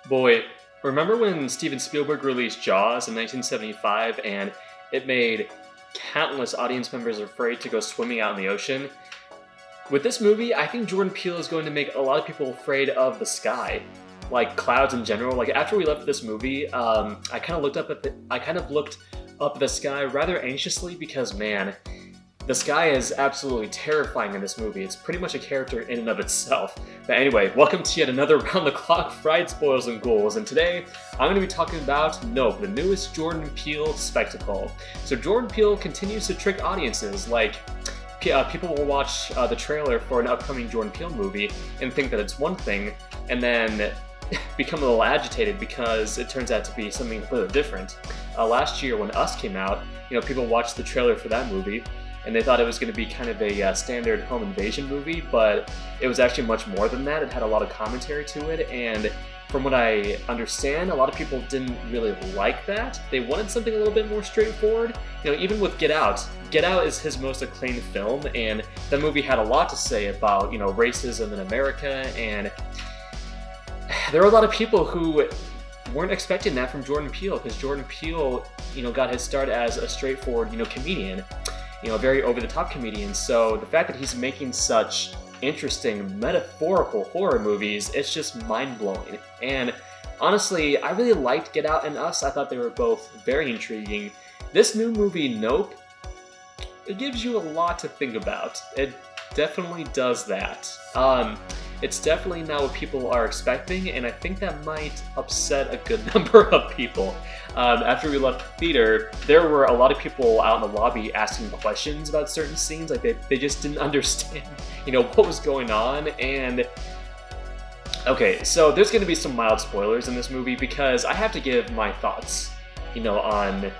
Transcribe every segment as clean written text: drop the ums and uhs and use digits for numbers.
Boy, remember when Steven Spielberg released Jaws in 1975 and it made countless audience members afraid to go swimming out in the ocean? With this movie, I think Jordan Peele is going to make a lot of people afraid of the sky, like clouds in general. Like after we left this movie, I kind of looked up at the sky rather anxiously because man, the sky is absolutely terrifying in this movie. It's pretty much a character in and of itself. But anyway, welcome to yet another Round the Clock Fried Spoils and Ghouls, and today I'm going to be talking about Nope, the newest Jordan Peele spectacle. So Jordan Peele continues to trick audiences, like people will watch the trailer for an upcoming Jordan Peele movie and think that it's one thing, and then become a little agitated because it turns out to be something completely different. Last year when Us came out, people watched the trailer for that movie, and they thought it was going to be kind of a standard home invasion movie, but it was actually much more than that. It had a lot of commentary to it, and from what I understand, a lot of people didn't really like that. They wanted something a little bit more straightforward. Even with Get Out. Get Out is his most acclaimed film, and the movie had a lot to say about, racism in America, and there were a lot of people who weren't expecting that from Jordan Peele, because Jordan Peele, got his start as a straightforward, comedian. A very over-the-top comedian, so the fact that he's making such interesting metaphorical horror movies, it's just mind-blowing. And honestly, I really liked Get Out and Us. I thought they were both very intriguing. This new movie, Nope, it gives you a lot to think about. It definitely does that. It's definitely not what people are expecting, and I think that might upset a good number of people. After we left the theater, there were a lot of people out in the lobby asking questions about certain scenes, like they just didn't understand, what was going on, and okay, so there's going to be some mild spoilers in this movie because I have to give my thoughts, on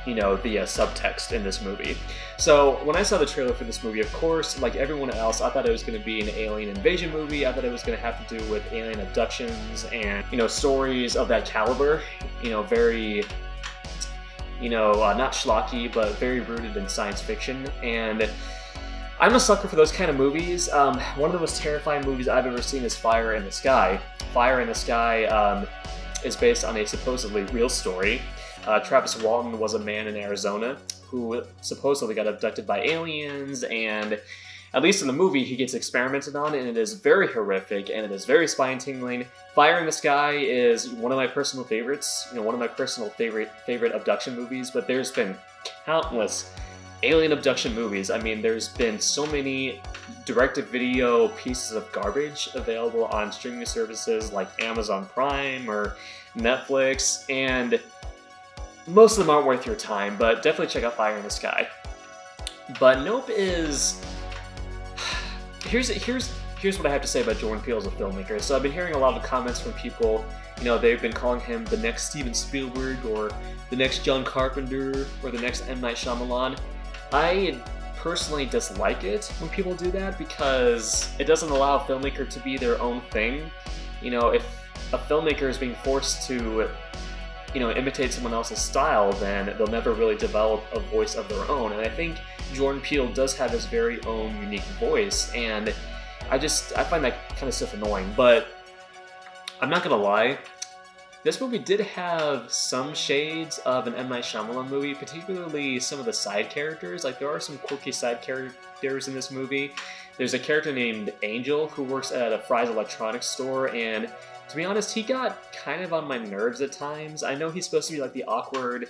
the subtext in this movie. So when I saw the trailer for this movie, of course, like everyone else, I thought it was going to be an alien invasion movie. I thought it was going to have to do with alien abductions and, stories of that caliber. Very, not schlocky, but very rooted in science fiction. And I'm a sucker for those kind of movies. One of the most terrifying movies I've ever seen is Fire in the Sky. Fire in the Sky is based on a supposedly real story. Travis Walton was a man in Arizona who supposedly got abducted by aliens, and at least in the movie, he gets experimented on, and it is very horrific, and it is very spine-tingling. Fire in the Sky is one of my personal favorites, one of my personal favorite abduction movies, but there's been countless alien abduction movies. I mean, there's been so many direct-to-video pieces of garbage available on streaming services like Amazon Prime or Netflix, and most of them aren't worth your time, but definitely check out Fire in the Sky. But Nope is... Here's what I have to say about Jordan Peele as a filmmaker. So I've been hearing a lot of comments from people, they've been calling him the next Steven Spielberg, or the next John Carpenter, or the next M. Night Shyamalan. I personally dislike it when people do that because it doesn't allow a filmmaker to be their own thing. If a filmmaker is being forced to imitate someone else's style, then they'll never really develop a voice of their own. And I think Jordan Peele does have his very own unique voice, and I find that kind of stuff annoying. But I'm not gonna lie, this movie did have some shades of an M. Night Shyamalan movie, particularly some of the side characters. Like, there are some quirky side characters in this movie. There's a character named Angel who works at a Fry's Electronics store, and to be honest, he got kind of on my nerves at times. I know he's supposed to be like the awkward,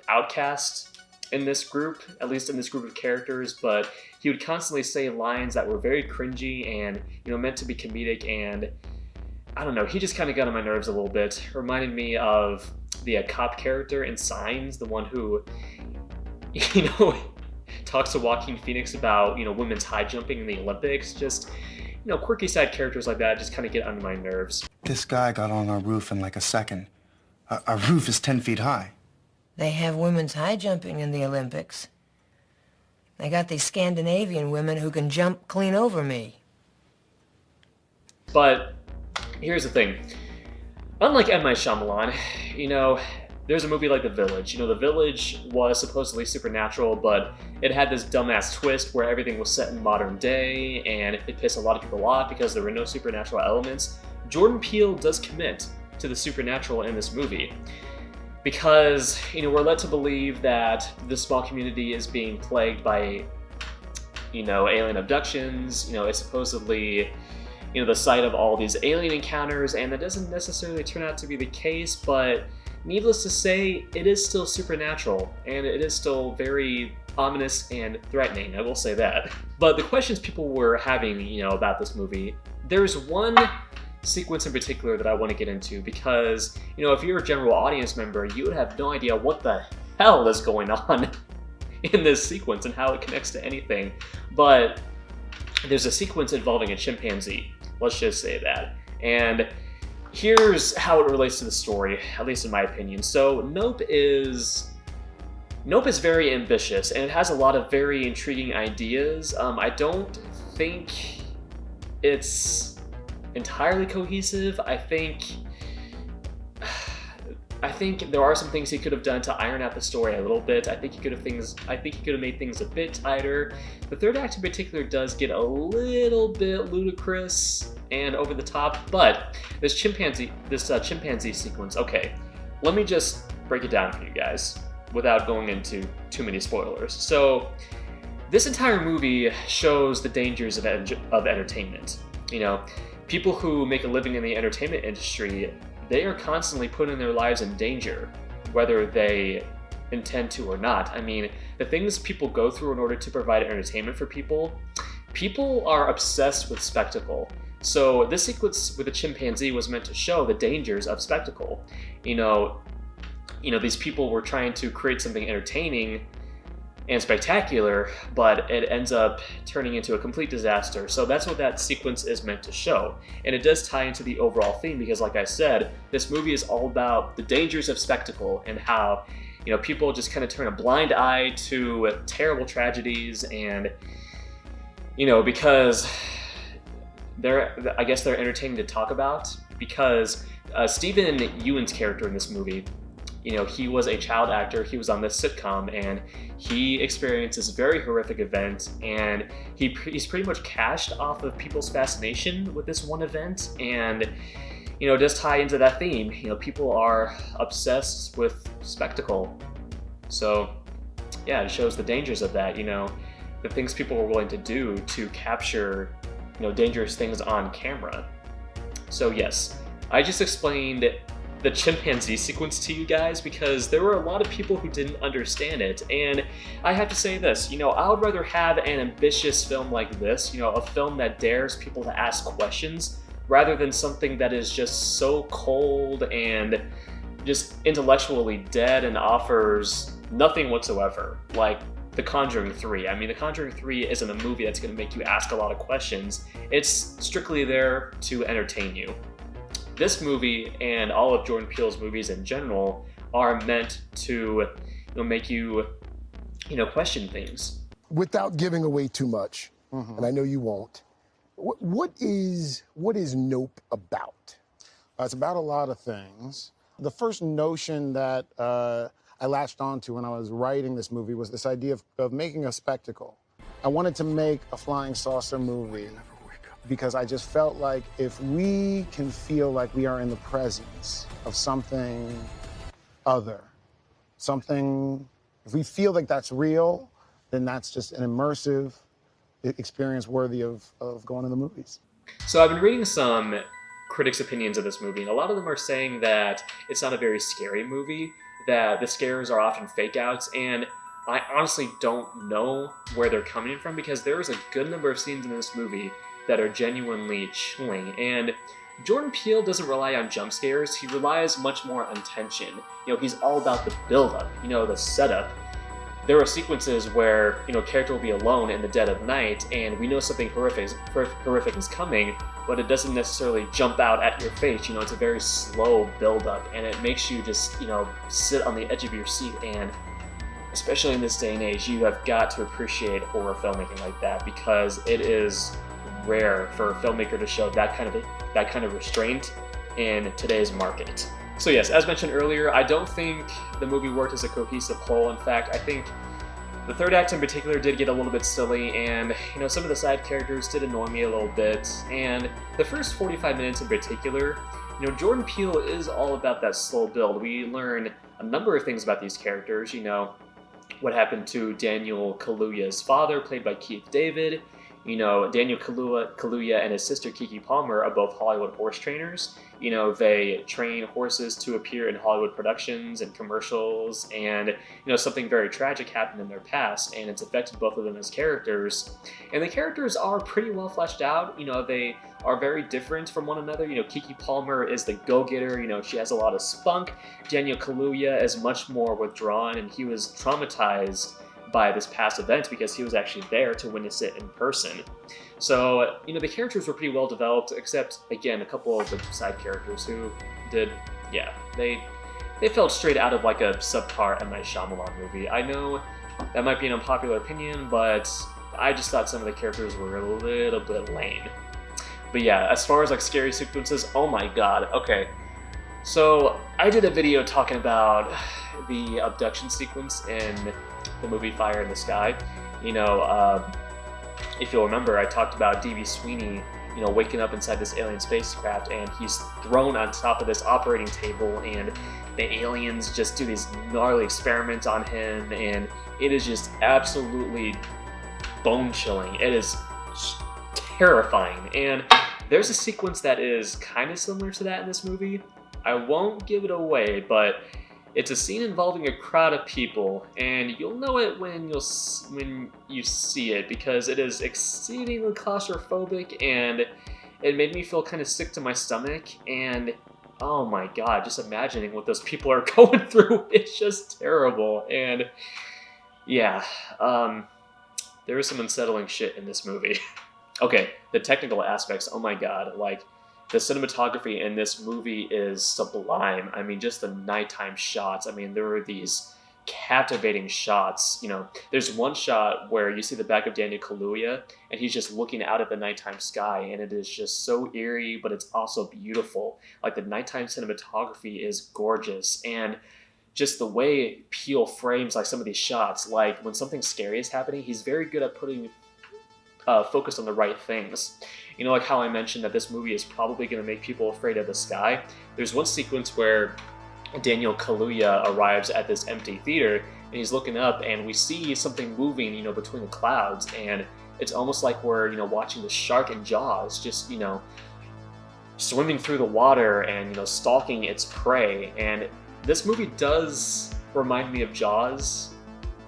outcast in this group, at least in this group of characters, but he would constantly say lines that were very cringy and, meant to be comedic, and I don't know, he just kind of got on my nerves a little bit. Reminded me of the cop character in Signs, the one who, talks to Joaquin Phoenix about, women's high jumping in the Olympics. Just, quirky side characters like that just kind of get under my nerves. This guy got on our roof in like a second. Our roof is 10 feet high. They have women's high jumping in the Olympics. They got these Scandinavian women who can jump clean over me. But here's the thing. Unlike M. Night Shyamalan, there's a movie like The Village. The Village was supposedly supernatural, but it had this dumbass twist where everything was set in modern day, and it pissed a lot of people off because there were no supernatural elements. Jordan Peele does commit to the supernatural in this movie. Because, we're led to believe that this small community is being plagued by, alien abductions. It's supposedly, the site of all these alien encounters, and that doesn't necessarily turn out to be the case, but needless to say, it is still supernatural, and it is still very ominous and threatening, I will say that. But the questions people were having, about this movie, there's one sequence in particular that I want to get into because, if you're a general audience member, you would have no idea what the hell is going on in this sequence and how it connects to anything. But there's a sequence involving a chimpanzee, let's just say that. And here's how it relates to the story, at least in my opinion. So Nope is very ambitious, and it has a lot of very intriguing ideas. I don't think it's entirely cohesive. I think there are some things he could have done to iron out the story a little bit. I think he could have made things a bit tighter. The third act in particular does get a little bit ludicrous and over the top, but this chimpanzee sequence, okay, let me just break it down for you guys without going into too many spoilers. So this entire movie shows the dangers of entertainment. People who make a living in the entertainment industry, they are constantly putting their lives in danger, whether they intend to or not. I mean, the things people go through in order to provide entertainment for people are obsessed with spectacle. So this sequence with the chimpanzee was meant to show the dangers of spectacle. These people were trying to create something entertaining and spectacular, but it ends up turning into a complete disaster. So that's what that sequence is meant to show. And it does tie into the overall theme because, like I said, this movie is all about the dangers of spectacle and how, people just kind of turn a blind eye to terrible tragedies and, because I guess they're entertaining to talk about because Stephen Ewan's character in this movie, he was a child actor, he was on this sitcom, and he experienced this very horrific event, and he's pretty much cashed off of people's fascination with this one event, and, does tie into that theme. People are obsessed with spectacle. So, yeah, it shows the dangers of that, the things people were willing to do to capture, dangerous things on camera. So yes, I just explained the chimpanzee sequence to you guys because there were a lot of people who didn't understand it, and I have to say this, I would rather have an ambitious film like this, a film that dares people to ask questions rather than something that is just so cold and just intellectually dead and offers nothing whatsoever, like The Conjuring 3. I mean, The Conjuring 3 isn't a movie that's going to make you ask a lot of questions. It's strictly there to entertain you. This movie and all of Jordan Peele's movies in general are meant to make you, question things. Without giving away too much, and I know you won't, what is Nope about? It's about a lot of things. The first notion that I latched onto when I was writing this movie was this idea of making a spectacle. I wanted to make a flying saucer movie because I just felt like if we can feel like we are in the presence of something other, if we feel like that's real, then that's just an immersive experience worthy of going to the movies. So I've been reading some critics' opinions of this movie, and a lot of them are saying that it's not a very scary movie, that the scares are often fake outs, and I honestly don't know where they're coming from because there is a good number of scenes in this movie that are genuinely chilling. And Jordan Peele doesn't rely on jump scares, he relies much more on tension. He's all about the build-up, the setup. There are sequences where, character will be alone in the dead of night, and we know something horrific is coming, but it doesn't necessarily jump out at your face. It's a very slow build-up, and it makes you just, sit on the edge of your seat. And especially in this day and age, you have got to appreciate horror filmmaking like that because it is rare for a filmmaker to show that kind of restraint in today's market. So yes, as mentioned earlier, I don't think the movie worked as a cohesive whole. In fact, I think The third act in particular did get a little bit silly, and some of the side characters did annoy me a little bit. And the first 45 minutes in particular, Jordan Peele is all about that slow build. We learn a number of things about these characters. What happened to Daniel Kaluuya's father, played by Keith David. Daniel Kaluuya and his sister Keke Palmer are both Hollywood horse trainers. They train horses to appear in Hollywood productions and commercials, and something very tragic happened in their past, and it's affected both of them as characters. And the characters are pretty well fleshed out. They are very different from one another. Keke Palmer is the go-getter. She has a lot of spunk. Daniel Kaluuya is much more withdrawn, and he was traumatized by this past event because he was actually there to witness it in person. So, the characters were pretty well developed, except, again, a couple of the side characters who did, they felt straight out of like a subpar M. Night Shyamalan movie. I know that might be an unpopular opinion, but I just thought some of the characters were a little bit lame. But yeah, as far as like scary sequences, oh my god, okay. So, I did a video talking about the abduction sequence in the movie Fire in the Sky. If you'll remember, I talked about D.B. Sweeney, waking up inside this alien spacecraft, and he's thrown on top of this operating table, and the aliens just do these gnarly experiments on him, and it is just absolutely bone-chilling. It is terrifying, and there's a sequence that is kind of similar to that in this movie. I won't give it away, but it's a scene involving a crowd of people, and you'll know it when you see it, because it is exceedingly claustrophobic, and it made me feel kind of sick to my stomach, and oh my god, just imagining what those people are going through, it's just terrible. And yeah, there is some unsettling shit in this movie. Okay, the technical aspects, oh my god, like, the cinematography in this movie is sublime. I mean, just the nighttime shots. I mean, there are these captivating shots. There's one shot where you see the back of Daniel Kaluuya, and he's just looking out at the nighttime sky, and it is just so eerie, but it's also beautiful. Like, the nighttime cinematography is gorgeous, and just the way Peele frames like some of these shots, like when something scary is happening, he's very good at putting focus on the right things. Like how I mentioned that this movie is probably going to make people afraid of the sky. There's one sequence where Daniel Kaluuya arrives at this empty theater, and he's looking up, and we see something moving, between the clouds, and it's almost like we're, watching the shark in Jaws, just, swimming through the water and, stalking its prey. And this movie does remind me of Jaws.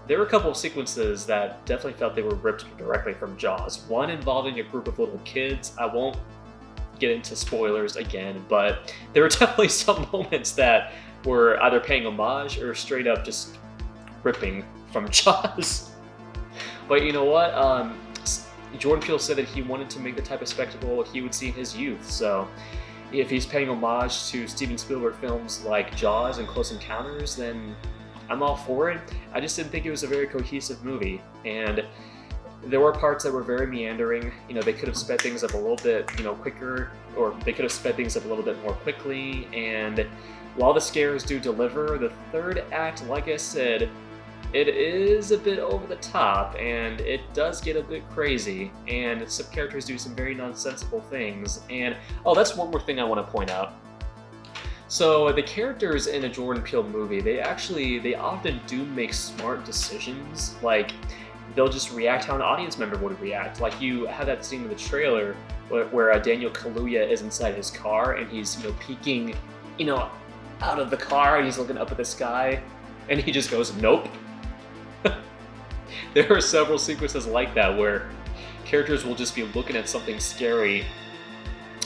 There were a couple of sequences that definitely felt they were ripped directly from Jaws. One involving a group of little kids. I won't get into spoilers again, but there were definitely some moments that were either paying homage or straight up just ripping from Jaws. But you know what? Jordan Peele said that he wanted to make the type of spectacle he would see in his youth. So if he's paying homage to Steven Spielberg films like Jaws and Close Encounters, then I'm all for it. I just didn't think it was a very cohesive movie, and there were parts that were very meandering. They could have sped things up a little bit, quicker, or they could have sped things up a little bit more quickly. And while the scares do deliver, the third act, like I said, it is a bit over the top, and it does get a bit crazy, and some characters do some very nonsensical things. And oh, that's one more thing I want to point out. So the characters in a Jordan Peele movie, they often do make smart decisions. Like, they'll just react how an audience member would react. Like, you have that scene in the trailer where Daniel Kaluuya is inside his car, and he's, peeking, out of the car, and he's looking up at the sky, and he just goes, nope. There are several sequences like that where characters will just be looking at something scary,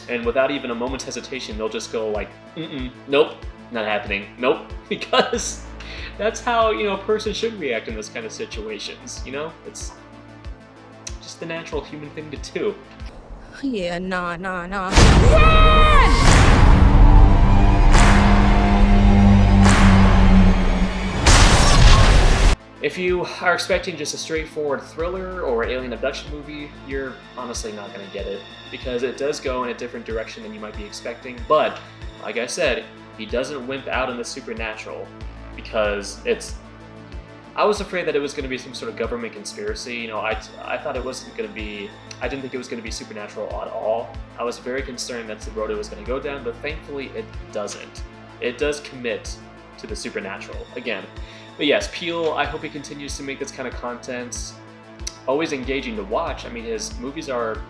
and without even a moment's hesitation, they'll just go like, nope, not happening, nope, because that's how, a person should react in this kind of situations, It's just the natural human thing to do. Yeah, nah. Run! If you are expecting just a straightforward thriller or alien abduction movie, you're honestly not going to get it, because it does go in a different direction than you might be expecting. But, like I said, he doesn't wimp out in the supernatural, because it's I was afraid that it was going to be some sort of government conspiracy. You know, I thought it wasn't going to be. I didn't think it was going to be supernatural at all. I was very concerned that's the road it was going to go down, but thankfully it doesn't. It does commit to the supernatural again. But yes, Peele, I hope he continues to make this kind of content. Always engaging to watch. I mean, his movies are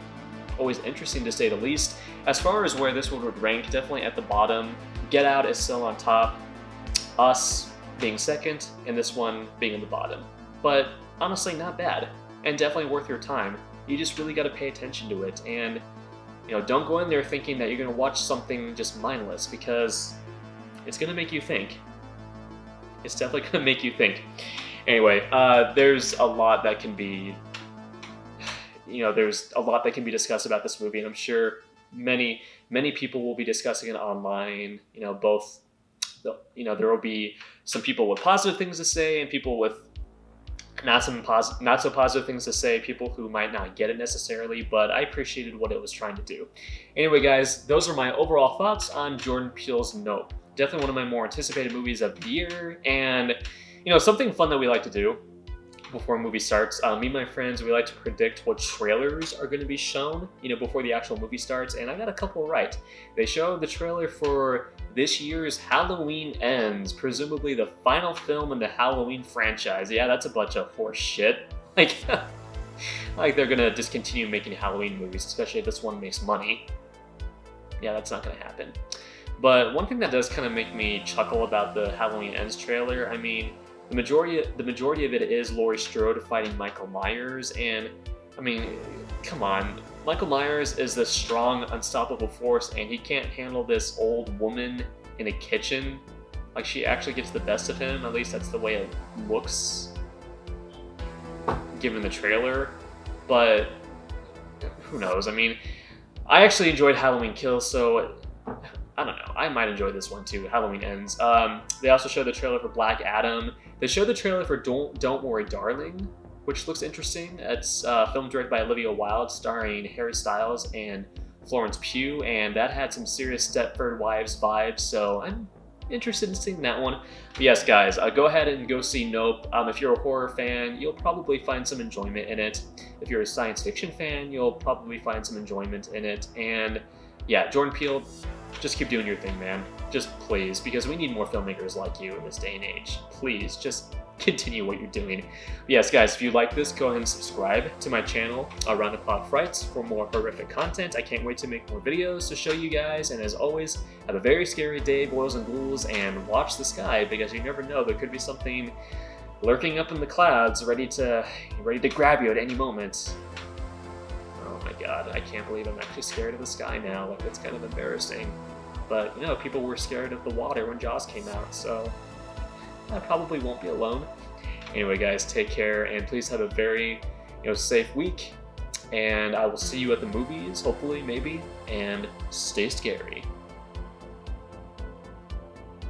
always interesting to say the least. As far as where this one would rank, definitely at the bottom. Get Out is still on top. Us being second, and this one being in the bottom. But honestly, not bad, and definitely worth your time. You just really got to pay attention to it, and you know, don't go in there thinking that you're going to watch something just mindless, because it's going to make you think. It's definitely going to make you think. Anyway, there's a lot that can be, there's a lot that can be discussed about this movie, and I'm sure many people will be discussing it online. You know, both. There will be some people with positive things to say and people with not so positive things to say, people who might not get it necessarily, but I appreciated what it was trying to do. Anyway, guys, those are my overall thoughts on Jordan Peele's Nope. Definitely one of my more anticipated movies of the year, and something fun that we like to do before a movie starts. Me and my friends, we like to predict what trailers are going to be shown, before the actual movie starts, and I got a couple right. They showed the trailer for this year's Halloween Ends, presumably the final film in the Halloween franchise. Yeah, that's a bunch of horse shit. Like they're going to discontinue making Halloween movies, especially if this one makes money. Yeah, that's not going to happen. But one thing that does kind of make me chuckle about the Halloween Ends trailer, I mean, the majority of it is Laurie Strode fighting Michael Myers, and I mean, come on, Michael Myers is this strong, unstoppable force, and he can't handle this old woman in a kitchen. Like, she actually gets the best of him. At least that's the way it looks, given the trailer. But who knows? I mean, I actually enjoyed Halloween Kills, so I don't know. I might enjoy this one too. Halloween Ends. They also showed the trailer for Black Adam. They showed the trailer for Don't Worry, Darling, which looks interesting. It's a film directed by Olivia Wilde, starring Harry Styles and Florence Pugh, and that had some serious Stepford Wives vibes, so I'm interested in seeing that one. But yes, guys, go ahead and go see Nope. If you're a horror fan, you'll probably find some enjoyment in it. If you're a science fiction fan, you'll probably find some enjoyment in it. And yeah, Jordan Peele, just keep doing your thing, man. Just please, because we need more filmmakers like you in this day and age. Please, just continue what you're doing. But yes, guys, if you like this, go ahead and subscribe to my channel, Around the Clock Frights, for more horrific content. I can't wait to make more videos to show you guys, and as always, have a very scary day, boys and ghouls, and watch the sky, because you never know, there could be something lurking up in the clouds, ready to grab you at any moment. Oh my god, I can't believe I'm actually scared of the sky now. Like, that's kind of embarrassing. But, people were scared of the water when Jaws came out, so I probably won't be alone. Anyway, guys, take care, and please have a very, safe week. And I will see you at the movies, hopefully, maybe, and stay scary.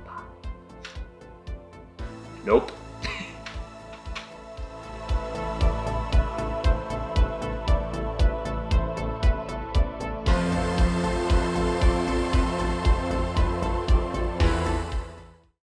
Bye. Nope.